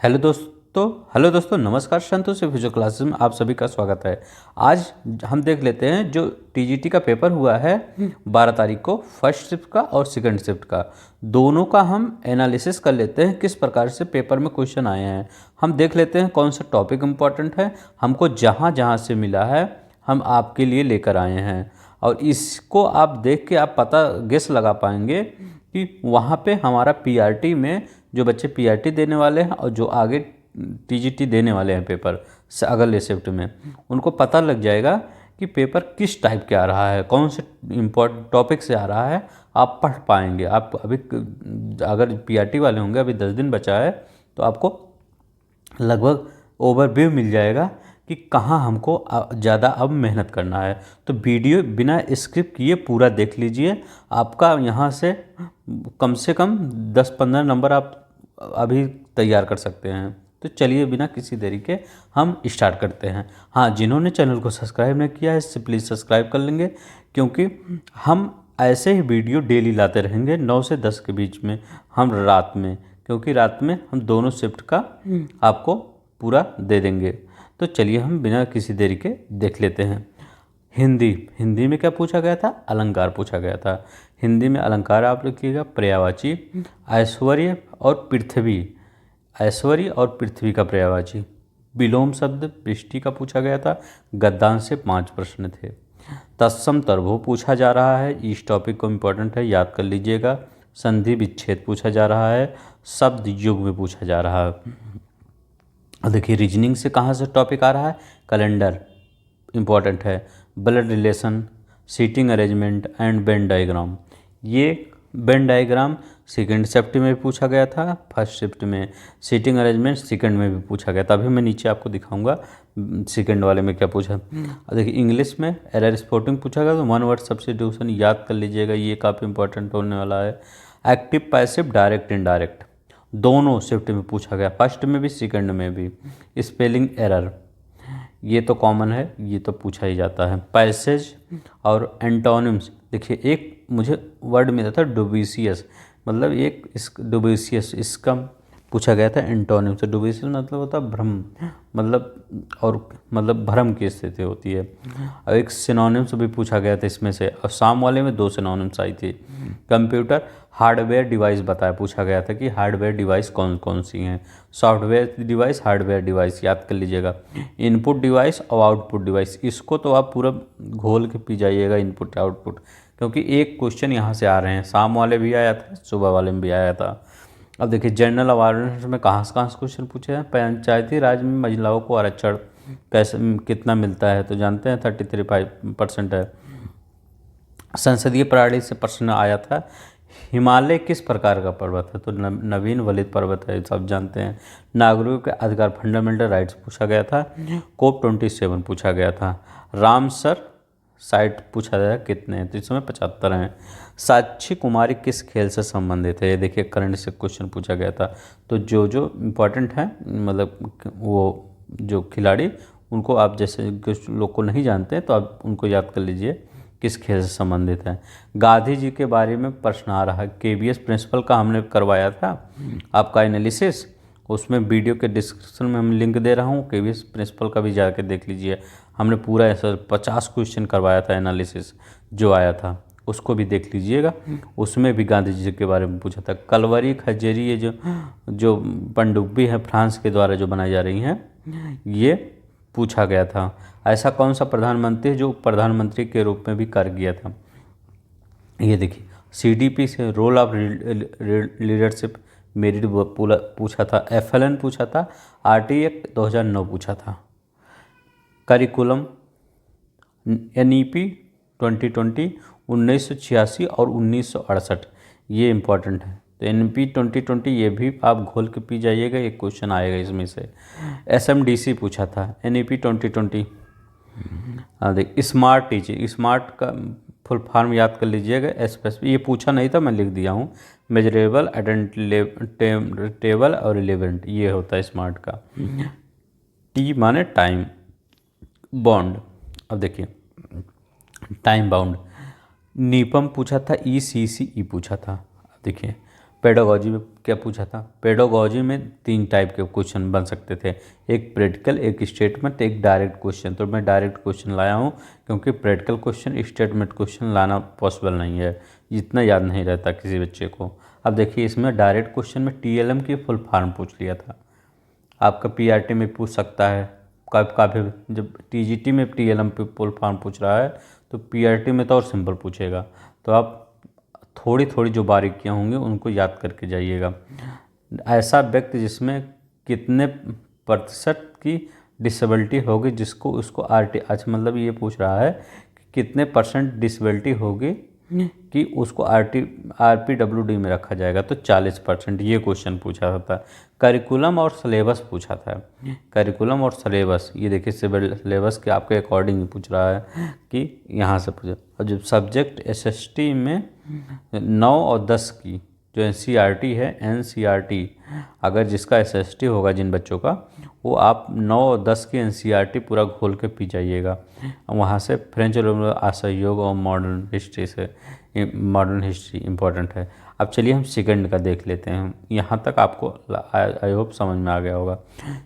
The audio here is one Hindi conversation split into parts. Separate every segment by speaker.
Speaker 1: हेलो दोस्तों नमस्कार। संतोष फ्यूचर क्लासेस में आप सभी का स्वागत है। आज हम देख लेते हैं जो टीजीटी का पेपर हुआ है 12 तारीख को, फर्स्ट शिफ्ट का और सेकंड शिफ्ट का, दोनों का हम एनालिसिस कर लेते हैं किस प्रकार से पेपर में क्वेश्चन आए हैं। हम देख लेते हैं कौन सा टॉपिक इम्पोर्टेंट है, हमको जहाँ जहाँ से मिला है हम आपके लिए लेकर आए हैं, और इसको आप देख के आप पता गेस लगा पाएंगे कि वहाँ पे हमारा पीआरटी में जो बच्चे पीआरटी देने वाले हैं और जो आगे टीजीटी देने वाले हैं पेपर से अगले शिफ्ट में, उनको पता लग जाएगा कि पेपर किस टाइप के आ रहा है, कौन से इम्पोर्टेंट टॉपिक से आ रहा है। आप पढ़ पाएंगे। आप अभी अगर पीआरटी वाले होंगे, अभी 10 दिन बचा है, तो आपको लगभग ओवरव्यू मिल जाएगा कि कहाँ हमको ज़्यादा अब मेहनत करना है। तो वीडियो बिना स्किप किए पूरा देख लीजिए। आपका यहाँ से कम 10-15 नंबर आप अभी तैयार कर सकते हैं। तो चलिए बिना किसी देरी के हम स्टार्ट करते हैं। हाँ, जिन्होंने चैनल को सब्सक्राइब नहीं किया है इससे प्लीज़ सब्सक्राइब कर लेंगे, क्योंकि हम ऐसे ही वीडियो डेली लाते रहेंगे 9 से 10 के बीच में, हम रात में, क्योंकि रात में हम दोनों शिफ्ट का आपको पूरा दे देंगे। तो चलिए हम बिना किसी देरी के देख लेते हैं। हिंदी में क्या पूछा गया था? अलंकार पूछा गया था। हिंदी में अलंकार आप लिखिएगा पर्यायवाची, ऐश्वर्य और पृथ्वी, ऐश्वर्य और पृथ्वी का पर्यायवाची। विलोम शब्द वृष्टि का पूछा गया था। गद्यांश से 5 प्रश्न थे। तत्सम तर्भो पूछा जा रहा है, इस टॉपिक को इम्पोर्टेंट है, याद कर लीजिएगा। संधि विच्छेद पूछा जा रहा है। शब्द युग में पूछा जा रहा है। देखिए रीजनिंग से कहाँ से टॉपिक आ रहा है? कैलेंडर इम्पॉर्टेंट है। Blood relation, seating arrangement and Venn diagram. ये वेन डायग्राम सेकेंड शिफ्ट में भी पूछा गया था, फर्स्ट शिफ्ट में। सीटिंग अरेंजमेंट सेकेंड में भी पूछा गया था। अभी मैं नीचे आपको दिखाऊंगा सेकेंड वाले में क्या पूछा। देखिए इंग्लिश में एरर स्पॉटिंग पूछा गया, तो 1 वर्ड सब्स्टिट्यूशन याद कर लीजिएगा, ये काफ़ी इंपॉर्टेंट होने वाला है। एक्टिव पैसिव डायरेक्ट इनडायरेक्ट दोनों शिफ्ट में पूछा गया, फर्स्ट में भी सेकंड में भी। स्पेलिंग एरर ये तो कॉमन है, ये तो पूछा ही जाता है। पैसेज और एंटोनिम्स, देखिए एक मुझे वर्ड मिला था डुबिशियस, मतलब एक इस डुबिशियस, इसका पूछा गया था एंटोनिम से। डुबिशियस मतलब होता है भ्रम, मतलब भ्रम की स्थिति होती है। और एक सिनोनिम्स भी पूछा गया था इसमें से, और शाम वाले में 2 सिनोनिम्स आई थी। कंप्यूटर हार्डवेयर डिवाइस बताया, पूछा गया था कि हार्डवेयर डिवाइस कौन कौन सी हैं। सॉफ्टवेयर डिवाइस, हार्डवेयर डिवाइस याद कर लीजिएगा। इनपुट डिवाइस और आउटपुट डिवाइस, इसको तो आप पूरा घोल के पी जाइएगा, इनपुट आउटपुट, क्योंकि एक क्वेश्चन यहाँ से आ रहे हैं। शाम वाले भी आया था, सुबह वाले में भी आया था। अब देखिए जनरल अवेयरनेस में कहाँ से क्वेश्चन पूछे हैं। पंचायती राज में महिलाओं को आरक्षण कैसे कितना मिलता है, तो जानते हैं 33% है। संसदीय प्रणाली से प्रश्न आया था, हिमालय किस प्रकार का पर्वत है, तो नवीन वलित पर्वत है, सब जानते हैं। नागरिकों के अधिकार फंडामेंटल राइट्स पूछा गया था। COP27 पूछा गया था। रामसर साइट पूछा गया कितने हैं, तो इस समय 75 हैं। साक्षी कुमारी किस खेल से संबंधित है, ये देखिए करंट से क्वेश्चन पूछा गया था। तो जो जो इम्पोर्टेंट है, मतलब वो जो खिलाड़ी, उनको आप जैसे कुछ लोग को नहीं जानते हैं तो आप उनको याद कर लीजिए किस खेल से संबंधित है। गांधी जी के बारे में प्रश्न आ रहा है। KVS प्रिंसिपल का हमने करवाया था आपका एनालिसिस, उसमें वीडियो के डिस्क्रिप्शन में हम लिंक दे रहा हूँ, KVS प्रिंसिपल का भी जाके देख लीजिए। हमने पूरा ऐसा 50 क्वेश्चन करवाया था एनालिसिस जो आया था, उसको भी देख लीजिएगा। उसमें भी गांधी जी के बारे में पूछा था। कलवरी खजरी, ये जो पनडुब्बी है फ्रांस के द्वारा जो बनाई जा रही हैं, ये पूछा गया था। ऐसा कौन सा प्रधानमंत्री जो प्रधानमंत्री के रूप में भी कार्य किया था, ये देखिए। CDP से रोल ऑफ लीडरशिप मेरिट पूछा था। FLN पूछा था। RT एक्ट 2009 पूछा था। करिकुलम NEP 2020 1986 और 1968, ये इम्पोर्टेंट है। तो NEP 2020 ये भी आप घोल के पी जाइएगा, एक क्वेश्चन आएगा इसमें से। SMDC पूछा था। NEP 2020। देख स्मार्ट टीचिंग, स्मार्ट का फुल फॉर्म याद कर लीजिएगा। ये पूछा नहीं था, मैं लिख दिया हूँ। मेजरेबल, अटेंटेबल और रिलेवेंट, ये होता है स्मार्ट का। T माने टाइम बॉन्ड। अब देखिए टाइम बाउंड। नीपम पूछा था। ECCE पूछा था। देखिए पेडागोजी में क्या पूछा था? पेडागोजी में 3 टाइप के क्वेश्चन बन सकते थे, एक प्रैक्टिकल, एक स्टेटमेंट, एक डायरेक्ट क्वेश्चन। तो मैं डायरेक्ट क्वेश्चन लाया हूँ क्योंकि प्रैक्टिकल क्वेश्चन, स्टेटमेंट क्वेश्चन लाना पॉसिबल नहीं है, इतना याद नहीं रहता किसी बच्चे को। अब देखिए इसमें डायरेक्ट क्वेश्चन में टीएलएम की फुल फॉर्म पूछ लिया था। आपका पीआरटी में पूछ सकता है, काफ़ी जब टीजीटी में टीएलएम पे फुल फॉर्म पूछ रहा है तो पीआरटी में तो और सिंपल पूछेगा। तो आप थोड़ी थोड़ी जो बारीकियाँ होंगी उनको याद करके जाइएगा। ऐसा व्यक्ति जिसमें कितने प्रतिशत की डिसेबिलिटी होगी जिसको उसको अच्छा मतलब ये पूछ रहा है कि कितने परसेंट डिसेबिलिटी होगी कि उसको आरपीडब्ल्यूडी में रखा जाएगा। तो 40% ये क्वेश्चन पूछा था। करिकुलम और सिलेबस पूछा था। करिकुलम और सिलेबस ये देखिए सिलेबस के आपके अकॉर्डिंग पूछ रहा है कि यहाँ से पूछा। और जब सब्जेक्ट एसएसटी में 9 और 10 की जो एनसीईआरटी है, एनसीईआरटी अगर जिसका एसएसटी होगा जिन बच्चों का, वो आप 9 और 10 की एनसीईआरटी पूरा खोल के पी जाइएगा। वहाँ से फ्रेंच असहयोग और मॉडर्न हिस्ट्री से, मॉडर्न हिस्ट्री इम्पोर्टेंट है। अब चलिए हम सेकंड का देख लेते हैं। यहाँ तक आपको आई होप समझ में आ गया होगा।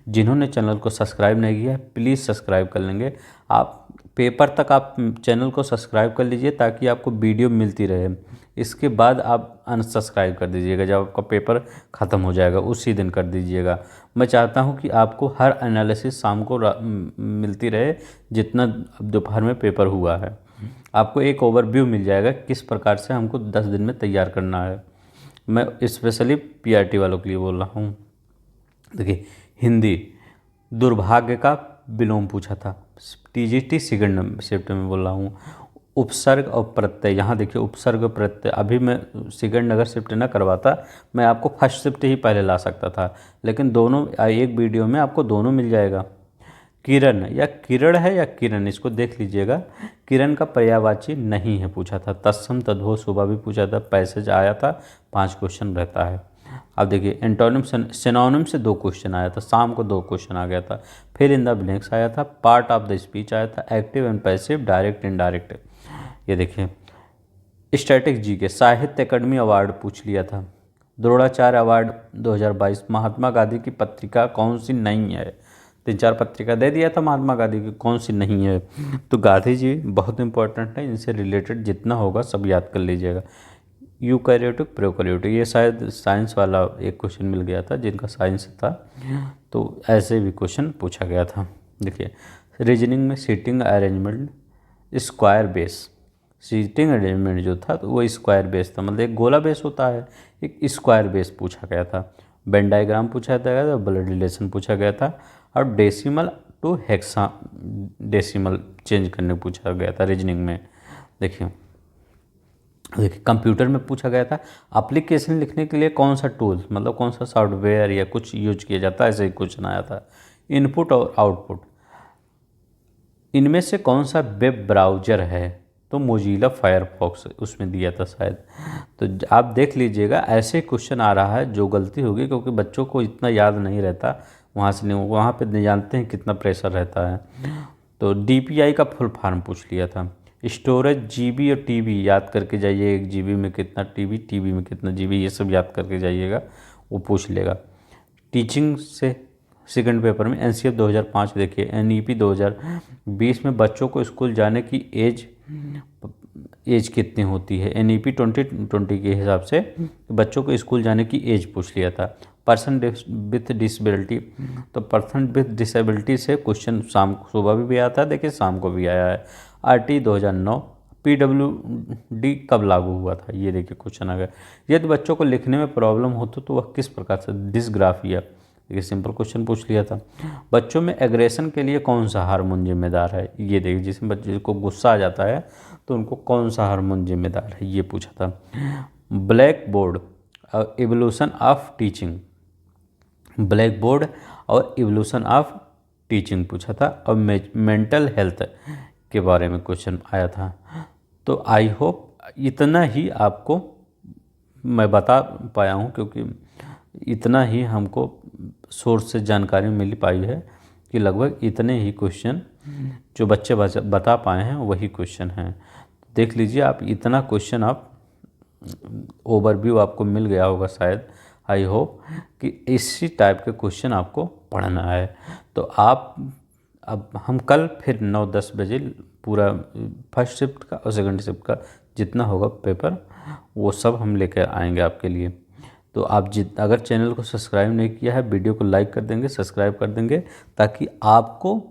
Speaker 1: जिन्होंने चैनल को सब्सक्राइब नहीं किया प्लीज़ सब्सक्राइब कर लेंगे। आप पेपर तक आप चैनल को सब्सक्राइब कर लीजिए ताकि आपको वीडियो मिलती रहे। इसके बाद आप अनसब्सक्राइब कर दीजिएगा जब आपका पेपर ख़त्म हो जाएगा, उसी दिन कर दीजिएगा। मैं चाहता हूं कि आपको हर एनालिसिस शाम को मिलती रहे जितना दोपहर में पेपर हुआ है। आपको एक ओवरव्यू मिल जाएगा किस प्रकार से हमको 10 दिन में तैयार करना है। मैं स्पेशली पीआरटी वालों के लिए बोल रहा हूँ। देखिए हिंदी दुर्भाग्य का विलोम पूछा था, टीजीटी सेकंड शिफ्ट में बोल रहा हूँ। उपसर्ग और प्रत्यय, यहाँ देखिए उपसर्ग प्रत्यय, अभी मैं सेकंड अगर शिफ्ट ना करवाता मैं आपको फर्स्ट शिफ्ट ही पहले ला सकता था, लेकिन दोनों एक वीडियो में आपको दोनों मिल जाएगा। किरण या किरण है या किरण, इसको देख लीजिएगा। किरण का पर्यायवाची नहीं है पूछा था। तत्सम तद्भव सुबह भी पूछा था, पैसेज आया था, 5 क्वेश्चन रहता है। अब देखिए एंटोनिम सिनोनिम से 2 क्वेश्चन आया था, शाम को 2 क्वेश्चन आ गया था। फिल इन द ब्लैंक्स आया था, पार्ट ऑफ द स्पीच आया था, active and passive, direct indirect. ये देखिए स्टैटिक जी के साहित्य अकादमी अवार्ड पूछ लिया था। द्रोणाचार्य अवार्ड 2022, महात्मा गांधी की पत्रिका कौन सी नहीं है? 3-4 पत्रिका दे दिया था महात्मा गांधी की, कौन सी नहीं है? तो गांधी जी बहुत इंपॉर्टेंट है, इनसे रिलेटेड जितना होगा सब याद कर लीजिएगा। यूकैरियोटिक प्रोकैरियोटिक, ये शायद साइंस वाला एक क्वेश्चन मिल गया था जिनका साइंस था, तो ऐसे भी क्वेश्चन पूछा गया था। देखिए रीजनिंग में seating arrangement square base, seating arrangement जो था तो वो स्क्वायर बेस था, मतलब एक गोला बेस होता है, एक स्क्वायर बेस पूछा गया था। वेन डायग्राम पूछा गया था, ब्लड रिलेशन पूछा गया था, और decimal to hexadecimal change करने पूछा गया था रीजनिंग में। देखिए कंप्यूटर में पूछा गया था एप्लीकेशन लिखने के लिए कौन सा टूल, मतलब कौन सा सॉफ्टवेयर या कुछ यूज किया जाता है, ऐसे ही क्वेश्चन आया था। इनपुट और आउटपुट, इनमें से कौन सा वेब ब्राउज़र है? तो मोजिला फायरफॉक्स उसमें दिया था शायद। तो आप देख लीजिएगा, ऐसे क्वेश्चन आ रहा है जो गलती होगी क्योंकि बच्चों को इतना याद नहीं रहता, वहाँ से नहीं, वहाँ पे नहीं जानते हैं कितना प्रेशर रहता है। तो डीपीआई का फुल फॉर्म पूछ लिया था। स्टोरेज जीबी और टीबी याद करके जाइए, 1 जीबी में कितना टीबी, टीबी में कितना जीबी, ये सब याद करके जाइएगा, वो पूछ लेगा। टीचिंग से सेकंड पेपर में एनसीएफ 2005 देखिए, एनईपी 2020 में बच्चों को स्कूल जाने की एज कितनी होती है? एनईपी 2020 के हिसाब से बच्चों को स्कूल जाने की एज पूछ लिया था। पर्सन विथ डिसेबिलिटी, तो पर्सन विथ डिसेबिलिटी से क्वेश्चन शाम को सुबह भी आता है, देखिए शाम को भी आया है। आरटी 2009, पीडब्ल्यूडी कब लागू हुआ था? ये देखिए क्वेश्चन आ गया। यदि बच्चों को लिखने में प्रॉब्लम हो तो वह किस प्रकार से? डिस्ग्राफिया, देखिए सिंपल क्वेश्चन पूछ लिया था। बच्चों में एग्रेशन के लिए कौन सा हार्मोन जिम्मेदार है? ये देखिए जिसमें बच्चे को गुस्सा आ जाता है तो उनको कौन सा हार्मोन जिम्मेदार है, ये पूछा था। Black board evolution of teaching, black board और इवोल्यूशन ऑफ टीचिंग पूछा था। और मेंटल हेल्थ के बारे में क्वेश्चन आया था। तो आई होप इतना ही आपको मैं बता पाया हूँ, क्योंकि इतना ही हमको सोर्स से जानकारी मिल पाई है कि लगभग इतने ही क्वेश्चन जो बच्चे बता पाए हैं वही क्वेश्चन हैं। देख लीजिए आप, इतना क्वेश्चन आप ओवरव्यू आपको मिल गया होगा शायद। आई होप कि इसी टाइप के क्वेश्चन आपको पढ़ना है। तो आप अब हम कल फिर 9-10 बजे पूरा फर्स्ट शिफ्ट का और सेकंड शिफ्ट का जितना होगा पेपर वो सब हम लेकर आएंगे आपके लिए। तो आप अगर चैनल को सब्सक्राइब नहीं किया है, वीडियो को लाइक कर देंगे, सब्सक्राइब कर देंगे, ताकि आपको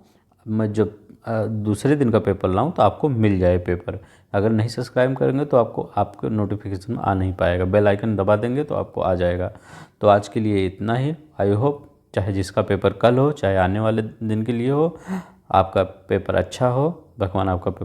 Speaker 1: मैं जब दूसरे दिन का पेपर लाऊं तो आपको मिल जाए पेपर। अगर नहीं सब्सक्राइब करेंगे तो आपको नोटिफिकेशन आ नहीं पाएगा। बेल आइकन दबा देंगे तो आपको आ जाएगा। तो आज के लिए इतना ही। आई होप चाहे जिसका पेपर कल हो चाहे आने वाले दिन के लिए हो, आपका पेपर अच्छा हो। भगवान आपका पेपर